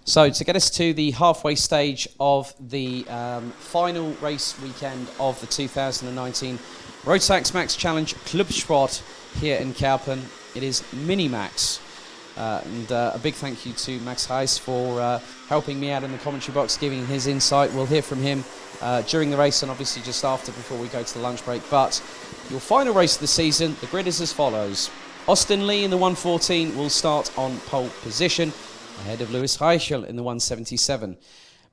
So to get us to the halfway stage of the final race weekend of the 2019 Rotax Max Challenge Clubsport here in Kerpen, it is Mini Max. And a big thank you to Max Heijs for helping me out in the commentary box, giving his insight. We'll hear from him during the race and obviously just after, before we go to the lunch break. But your final race of the season, the grid is as follows. Austin Lee in the 114 will start on pole position, ahead of Lewis Reichel in the 177.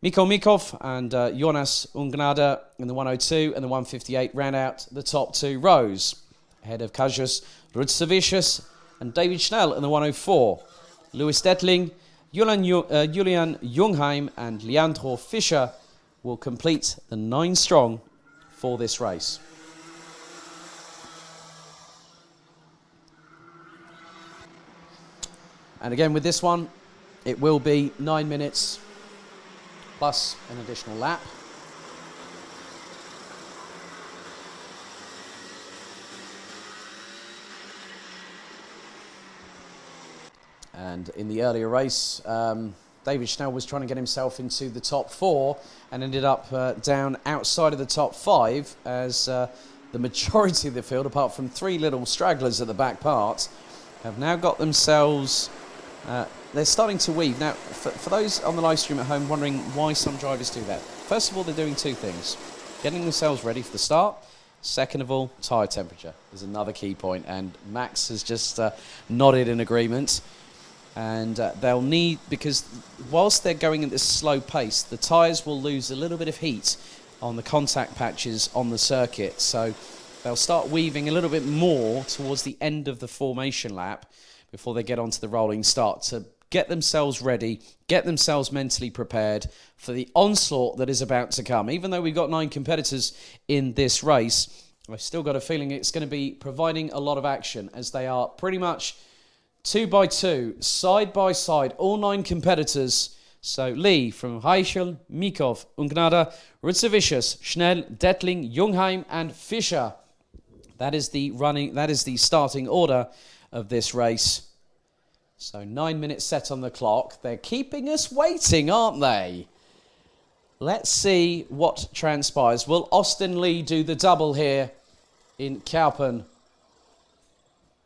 Miko Mikov and Jonas Ungnade in the 102 and the 158 round out the top two rows. Ahead of Kajus Rutsevicius and David Schnell in the 104. Louis Detling, Julian Jungheim and Leandro Fischer will complete the 9 strong for this race. And again with this one, it will be 9 minutes plus an additional lap. And in the earlier race, David Schnell was trying to get himself into the top 4 and ended up down outside of the top 5 as the majority of the field, apart from 3 little stragglers at the back part, have now got themselves... they're starting to weave. Now, for those on the live stream at home wondering why some drivers do that, first of all, they're doing 2 things. Getting themselves ready for the start. Second of all, tyre temperature is another key point, and Max has just nodded in agreement. And they'll need, because whilst they're going at this slow pace, the tyres will lose a little bit of heat on the contact patches on the circuit. So they'll start weaving a little bit more towards the end of the formation lap before they get onto the rolling start to get themselves ready, get themselves mentally prepared for the onslaught that is about to come. Even though we've got 9 competitors in this race, I've still got a feeling it's going to be providing a lot of action, as they are pretty much 2 by 2, side by side, all 9 competitors. So Lee from Reichel, Mikov, Ungnade, Rutsevicius, Schnell, Detling, Jungheim and Fischer. That is the starting order of this race. So 9 minutes set on the clock. They're keeping us waiting, aren't they? Let's see what transpires. Will Austin Lee do the double here in Kerpen?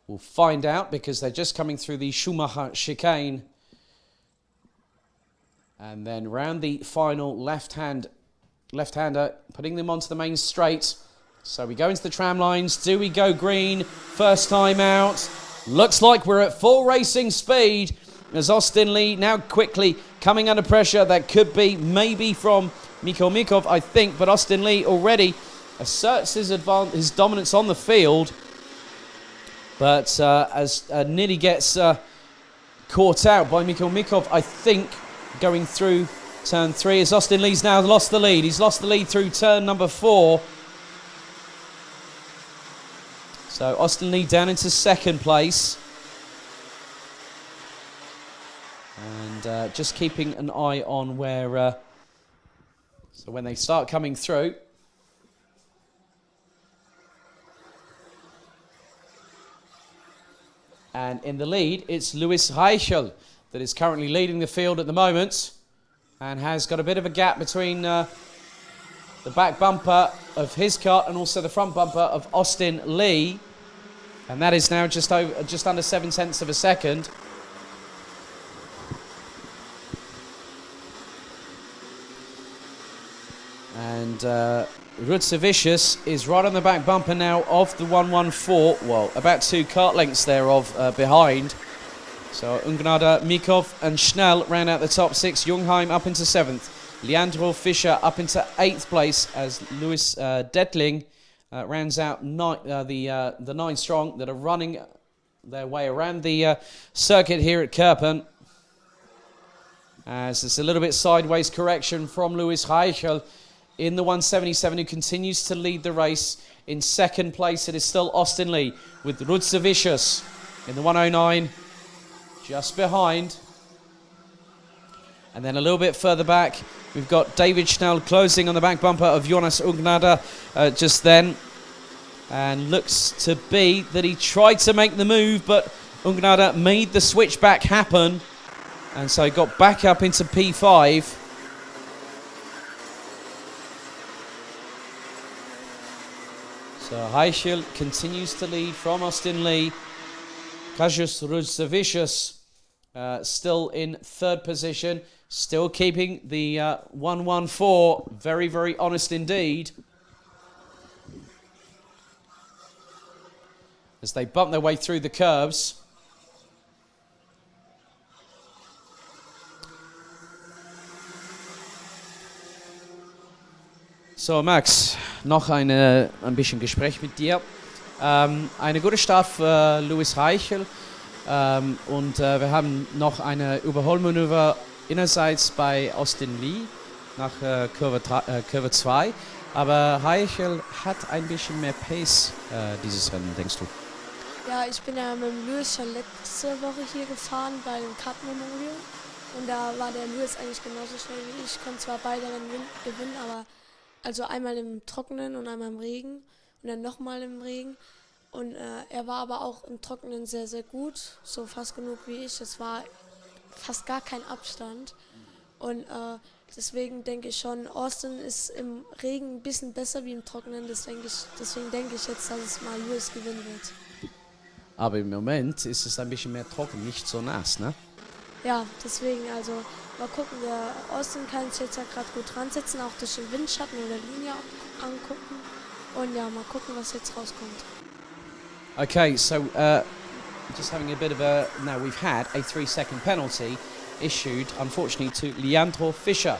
We'll find out, because they're just coming through the Schumacher chicane. And then round the final left-hander, putting them onto the main straight. So we go into the tram lines. Do we go green? First time out. Looks like we're at full racing speed, as Austin Lee now quickly coming under pressure. That could be maybe from Miko Mikov, I think, but Austin Lee already asserts his dominance on the field. But as nearly gets caught out by Miko Mikov, I think, going through turn 3, as Austin Lee's now lost the lead. He's lost the lead through turn number 4. So Austin Lee down into 2nd place. And just keeping an eye on where... so when they start coming through... And in the lead, it's Lewis Reichel that is currently leading the field at the moment, and has got a bit of a gap between the back bumper of his car and also the front bumper of Austin Lee. And that is now just under 0.7 of a second. And Rutsevicius is right on the back bumper now of the 114. Well, about 2 kart lengths there of behind. So Ungnade, Mikov and Schnell round out the top 6. Jungheim up into 7th. Leandro Fischer up into 8th place, as Louis Detling rounds out the 9 strong that are running their way around the circuit here at Kerpen. As it's a little bit sideways correction from Lewis Reichel in the 177, who continues to lead the race. In 2nd place, it is still Austin Lee, with Rutsevicius in the 109, just behind. And then a little bit further back, we've got David Schnell closing on the back bumper of Jonas Ungnade just then. And looks to be that he tried to make the move, but Ungnade made the switchback happen. And so he got back up into P5. So Heichel continues to lead from Austin Lee. Kajus Rudzavicius still in third position, still keeping the 1-1-4. Very, very honest indeed. As they bump their way through the curbs. So Max, noch ein bisschen Gespräch mit dir. Eine gute Start für Lewis Heichel. Und wir haben noch eine Überholmanöver innerseits bei Austin Lee nach Kurve 2. Aber Heichel hat ein bisschen mehr Pace dieses Rennen, denkst du? Ja, ich bin ja mit dem Lewis schon letzte Woche hier gefahren bei dem Cup Memorial. Und da war der Lewis eigentlich genauso schnell wie ich. Konnte zwar beide Rennen gewinnen, aber also einmal im Trockenen und einmal im Regen und dann nochmal im Regen. Und er war aber auch im Trockenen sehr, sehr gut, so fast genug wie ich. Es war fast gar kein Abstand. Und deswegen denke ich schon, Austin ist im Regen ein bisschen besser wie im Trockenen. Deswegen denke ich jetzt, dass es mal Lewis gewinnen wird. Aber im Moment ist es ein bisschen mehr trocken, nicht so nass, ne? Ja, deswegen, also mal gucken, der Austin kann sich jetzt ja gerade gut dran setzen, auch durch den Windschatten oder Linie angucken. Und ja, mal gucken, was jetzt rauskommt. Okay, so just having a bit of a... Now, we've had a 3-second penalty issued, unfortunately, to Leandro Fischer.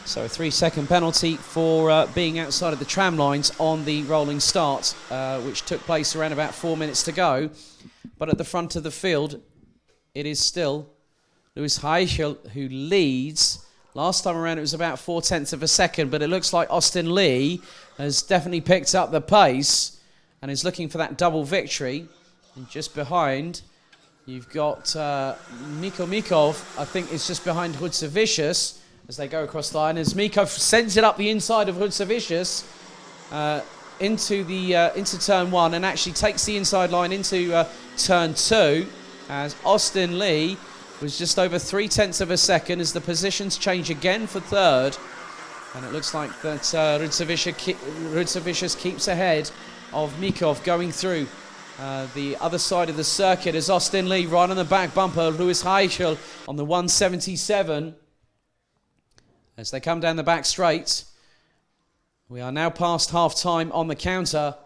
So a 3-second penalty for being outside of the tram lines on the rolling start, which took place around about 4 minutes to go. But at the front of the field, it is still Lewis Heichel who leads. Last time around, it was about 0.4 of a second, but it looks like Austin Lee has definitely picked up the pace and is looking for that double victory. And just behind, you've got Miko Mikov, I think is just behind Rudzavicius as they go across the line. As Mikov sends it up the inside of Rudzavicius into turn 1 and actually takes the inside line into turn 2 as Austin Lee was just over 0.3 of a second as the positions change again for third. And it looks like that Rudzavicius keeps ahead of Mikov going through the other side of the circuit as Austin Lee right on the back bumper, Lewis Heichel on the 177 as they come down the back straight. We are now past half time on the counter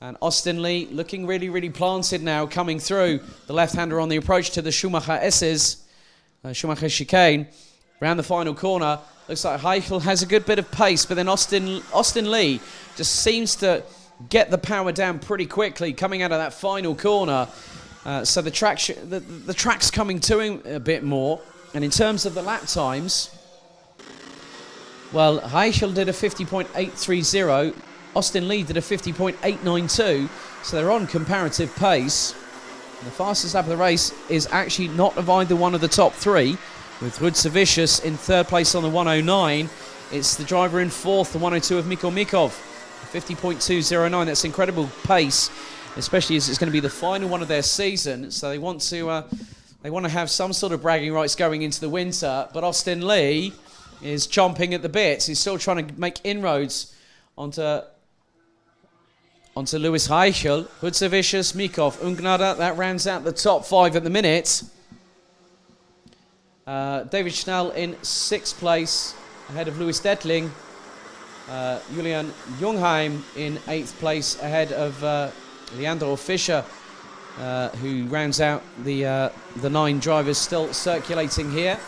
and Austin Lee looking really, really planted now, coming through the left-hander on the approach to the Schumacher S's, Schumacher chicane. Round the final corner, looks like Heichel has a good bit of pace, but then Austin Lee just seems to get the power down pretty quickly coming out of that final corner. So the track's coming to him a bit more. And in terms of the lap times, well, Heichel did a 50.830. Austin Lee did a 50.892. So they're on comparative pace. And the fastest lap of the race is actually not of either one of the top three, with Rudzavicius in third place on the 109. It's the driver in fourth, the 102 of Miko Mikov, 50.209. That's incredible pace, especially as it's going to be the final one of their season. So they want to have some sort of bragging rights going into the winter. But Austin Lee is chomping at the bit. He's still trying to make inroads onto Lewis Heichel. Rudzavicius, Mikov, Ungnada. That rounds out the top five at the minute. David Schnell in sixth place, ahead of Louis Detling. Julian Jungheim in eighth place, ahead of Leandro Fischer, who rounds out the 9 drivers still circulating here.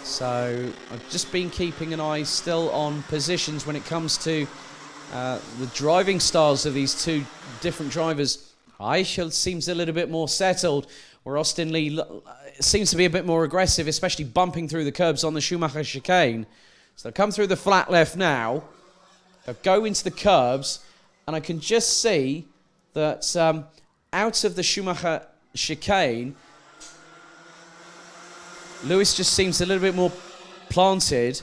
So I've just been keeping an eye still on positions when it comes to the driving styles of these two different drivers. Eichel seems a little bit more settled, where Austin Lee seems to be a bit more aggressive, especially bumping through the curbs on the Schumacher chicane. So they'll come through the flat left now, they'll go into the curbs, and I can just see that out of the Schumacher chicane, Lewis just seems a little bit more planted.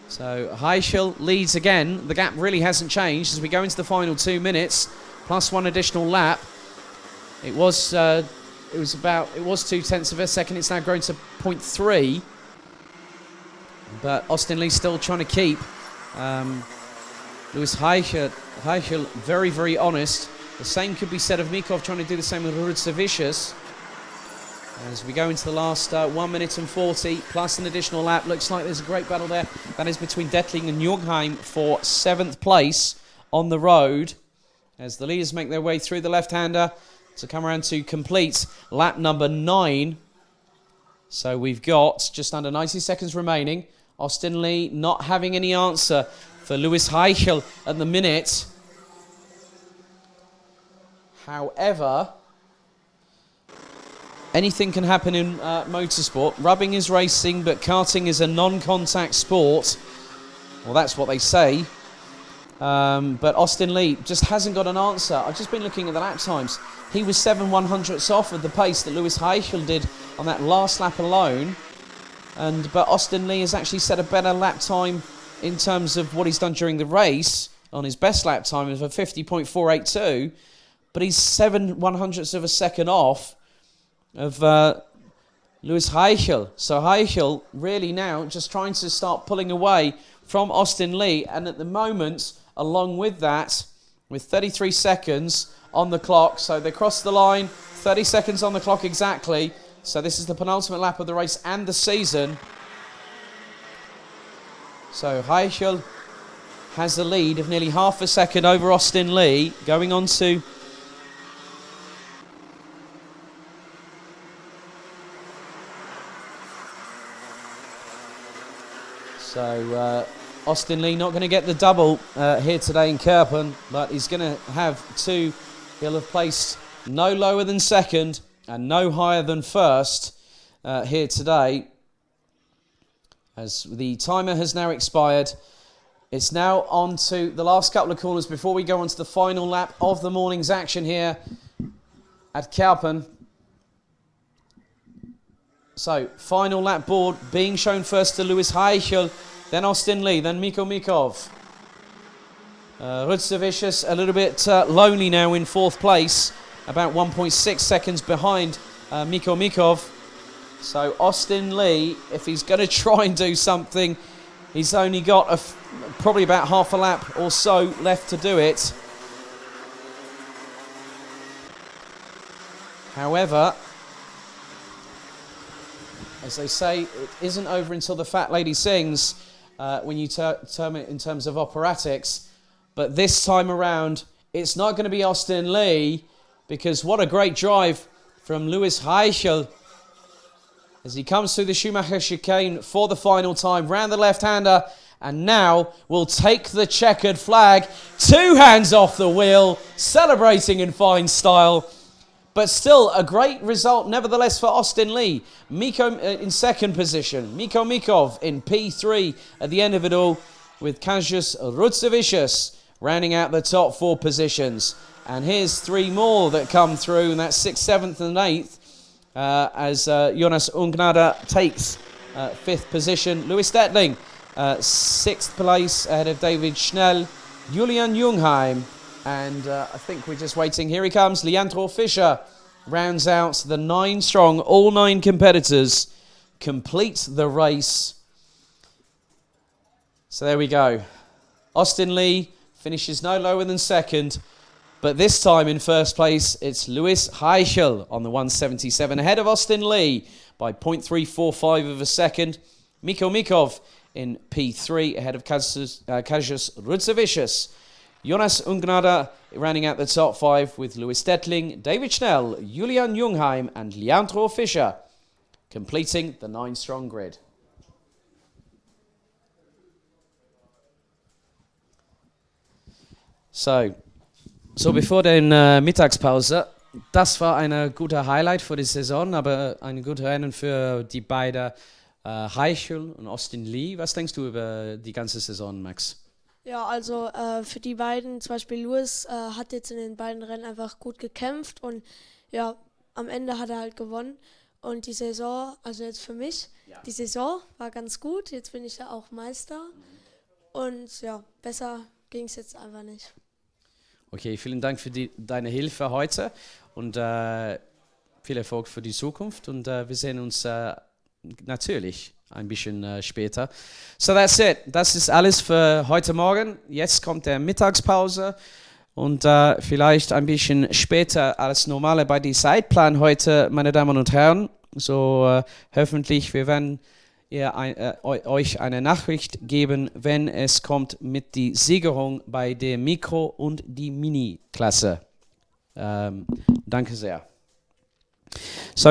So Heichel leads again. The gap really hasn't changed as we go into the final 2 minutes, plus one additional lap. It was it was 0.2 of a second. It's now grown to 0.3. But Austin Lee still trying to keep. Louis Heichel very, very honest. The same could be said of Mikov, trying to do the same with Rudzavicius. As we go into the last 1 minute and 40, plus an additional lap. Looks like there's a great battle there. That is between Detling and Jungheim for 7th place on the road. As the leaders make their way through the left-hander to come around to complete lap number 9. So we've got just under 90 seconds remaining. Austin Lee not having any answer for Louis Heichel at the minute. However, anything can happen in motorsport. Rubbing is racing, but karting is a non-contact sport. Well, that's what they say. But Austin Lee just hasn't got an answer. I've just been looking at the lap times. He was 7/100ths off of the pace that Louis Heichel did on that last lap alone. But Austin Lee has actually set a better lap time in terms of what he's done during the race on his best lap time of a 50.482. But he's 7/100ths of a second off of Louis Heichel. So Heichel really now just trying to start pulling away from Austin Lee. And at the moment, along with that, with 33 seconds on the clock, so they crossed the line, 30 seconds on the clock exactly. So this is the penultimate lap of the race and the season. So Heichel has the lead of nearly half a second over Austin Lee, going on to Austin Lee not going to get the double here today in Kerpen, but he's going to have 2. He'll have placed no lower than second and no higher than first here today. As the timer has now expired, it's now on to the last couple of corners before we go on to the final lap of the morning's action here at Kerpen. So, final lap board being shown first to Louis Heichel, then Austin Lee, then Mikko Mikov. Rudzavicius a little bit lonely now in 4th place, about 1.6 seconds behind Mikko Mikov. So Austin Lee, if he's going to try and do something, he's only got probably about half a lap or so left to do it. However, as they say, it isn't over until the fat lady sings when you term it in terms of operatics. But this time around, it's not going to be Austin Lee, because what a great drive from Louis Heichel as he comes through the Schumacher chicane for the final time, round the left-hander, and now will take the checkered flag. 2 hands off the wheel, celebrating in fine style. But still, a great result, nevertheless, for Austin Lee. Mikko in 2nd position. Mikko Mikov in P3 at the end of it all, with Kazimierz Rudzavicius rounding out the top 4 positions. And here's 3 more that come through, and that's 6th, 7th, and 8th, as Jonas Ungnada takes 5th position. Louis Detling, 6th place ahead of David Schnell. Julian Jungheim. And I think we're just waiting. Here he comes. Leandro Fischer rounds out the 9 strong. All 9 competitors complete the race. So there we go. Austin Lee finishes no lower than 2nd. But this time in 1st place, it's Louis Heichel on the 177. Ahead of Austin Lee by 0.345 of a second. Mikko Mikov in P3 ahead of Kazimierz Rudzavicius. Jonas Ungnada rounding out the top 5 with Louis Detling, David Schnell, Julian Jungheim and Leandro Fischer, completing the 9-strong grid. So bevor der Mittagspause, das war eine gute Highlight für die Saison, aber ein gutes Rennen für die beiden Heichel und Austin Lee. Was denkst du über die ganze Saison, Max? Ja, also für die beiden, zum Beispiel Louis hat jetzt in den beiden Rennen einfach gut gekämpft und ja, am Ende hat er halt gewonnen. Und die Saison, also jetzt für mich, die Saison war ganz gut. Jetzt bin ich ja auch Meister. Und ja, besser ging es jetzt einfach nicht. Okay, vielen Dank für deine Hilfe heute. Und viel Erfolg für die Zukunft und wir sehen uns natürlich ein bisschen später. So that's it. Das ist alles für heute Morgen. Jetzt kommt der Mittagspause und vielleicht ein bisschen später als normale bei die Zeitplan heute, meine Damen und Herren. So hoffentlich, wir werden euch eine Nachricht geben, wenn es kommt mit die Siegerung bei der Mikro- und die Mini-Klasse. Danke sehr. So